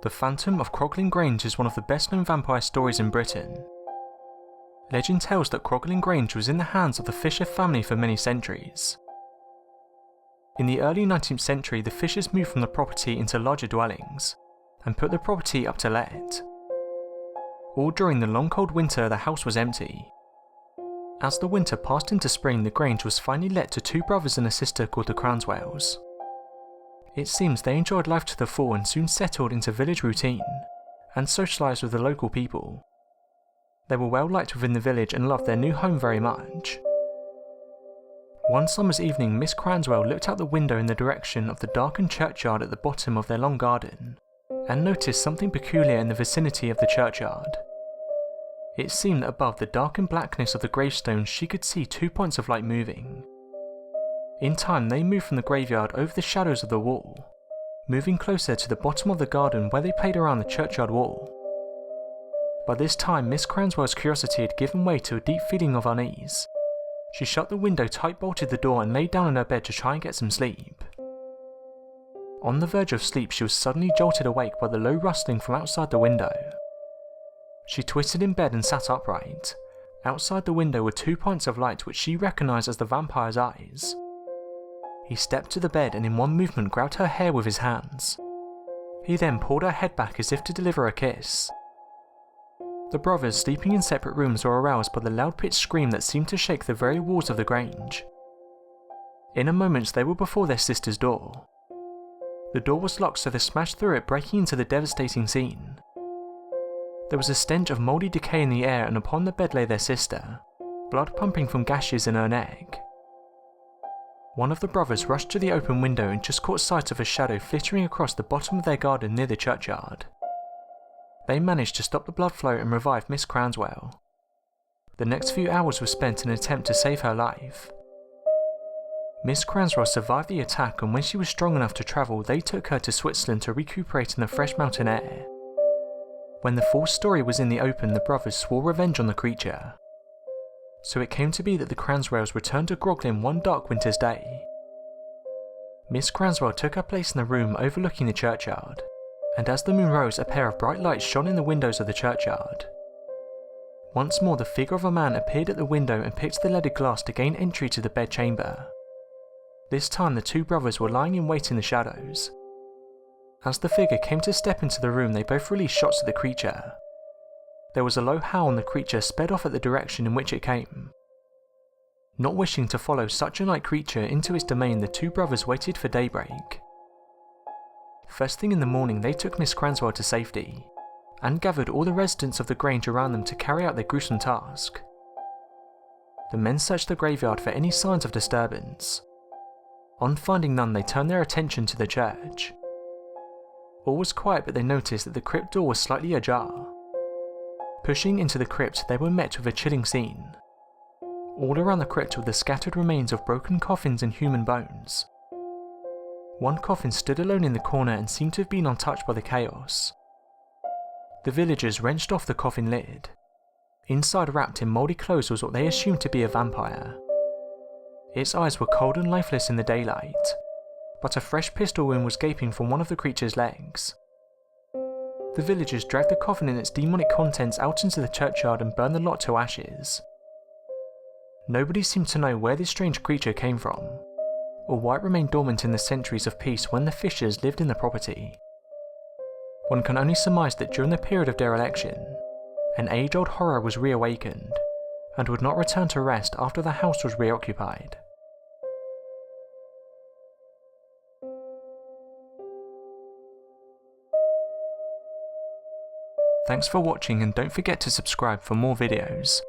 The Phantom of Croglin Grange is one of the best known vampire stories in Britain. Legend tells that Croglin Grange was in the hands of the Fisher family for many centuries. In the early 19th century, the Fishers moved from the property into larger dwellings, and put the property up to let. All during the long cold winter, the house was empty. As the winter passed into spring, the Grange was finally let to two brothers and a sister called the Cranswells. It seems they enjoyed life to the full and soon settled into village routine, and socialised with the local people. They were well liked within the village and loved their new home very much. One summer's evening, Miss Cranswell looked out the window in the direction of the darkened churchyard at the bottom of their long garden, and noticed something peculiar in the vicinity of the churchyard. It seemed that above the darkened blackness of the gravestones she could see 2 points of light moving. In time they moved from the graveyard over the shadows of the wall, moving closer to the bottom of the garden where they played around the churchyard wall. By this time Miss Cranswell's curiosity had given way to a deep feeling of unease. She shut the window, tight-bolted the door and lay down in her bed to try and get some sleep. On the verge of sleep she was suddenly jolted awake by the low rustling from outside the window. She twisted in bed and sat upright. Outside the window were 2 points of light which she recognised as the vampire's eyes. He stepped to the bed and in one movement grabbed her hair with his hands. He then pulled her head back as if to deliver a kiss. The brothers, sleeping in separate rooms, were aroused by the loud-pitched scream that seemed to shake the very walls of the Grange. In a moment they were before their sister's door. The door was locked, so they smashed through it, breaking into the devastating scene. There was a stench of mouldy decay in the air, and upon the bed lay their sister, blood pumping from gashes in her neck. One of the brothers rushed to the open window and just caught sight of a shadow flittering across the bottom of their garden near the churchyard. They managed to stop the blood flow and revive Miss Cranswell. The next few hours were spent in an attempt to save her life. Miss Cranswell survived the attack, and when she was strong enough to travel, they took her to Switzerland to recuperate in the fresh mountain air. When the full story was in the open, the brothers swore revenge on the creature. So it came to be that the Cranswells returned to Croglin one dark winter's day. Miss Cranswell took her place in the room overlooking the churchyard, and as the moon rose, a pair of bright lights shone in the windows of the churchyard. Once more the figure of a man appeared at the window and picked the leaded glass to gain entry to the bedchamber. This time the two brothers were lying in wait in the shadows. As the figure came to step into the room, they both released shots at the creature. There was a low howl and the creature sped off at the direction in which it came. Not wishing to follow such a night creature into its domain, the two brothers waited for daybreak. First thing in the morning they took Miss Cranswell to safety, and gathered all the residents of the Grange around them to carry out their gruesome task. The men searched the graveyard for any signs of disturbance. On finding none, they turned their attention to the church. All was quiet, but they noticed that the crypt door was slightly ajar. Pushing into the crypt, they were met with a chilling scene. All around the crypt were the scattered remains of broken coffins and human bones. One coffin stood alone in the corner and seemed to have been untouched by the chaos. The villagers wrenched off the coffin lid. Inside, wrapped in mouldy clothes, was what they assumed to be a vampire. Its eyes were cold and lifeless in the daylight, but a fresh pistol wound was gaping from one of the creature's legs. The villagers dragged the coffin and its demonic contents out into the churchyard and burned the lot to ashes. Nobody seemed to know where this strange creature came from, or why it remained dormant in the centuries of peace when the Fishers lived in the property. One can only surmise that during the period of dereliction, an age-old horror was reawakened, and would not return to rest after the house was reoccupied. Thanks for watching, and don't forget to subscribe for more videos.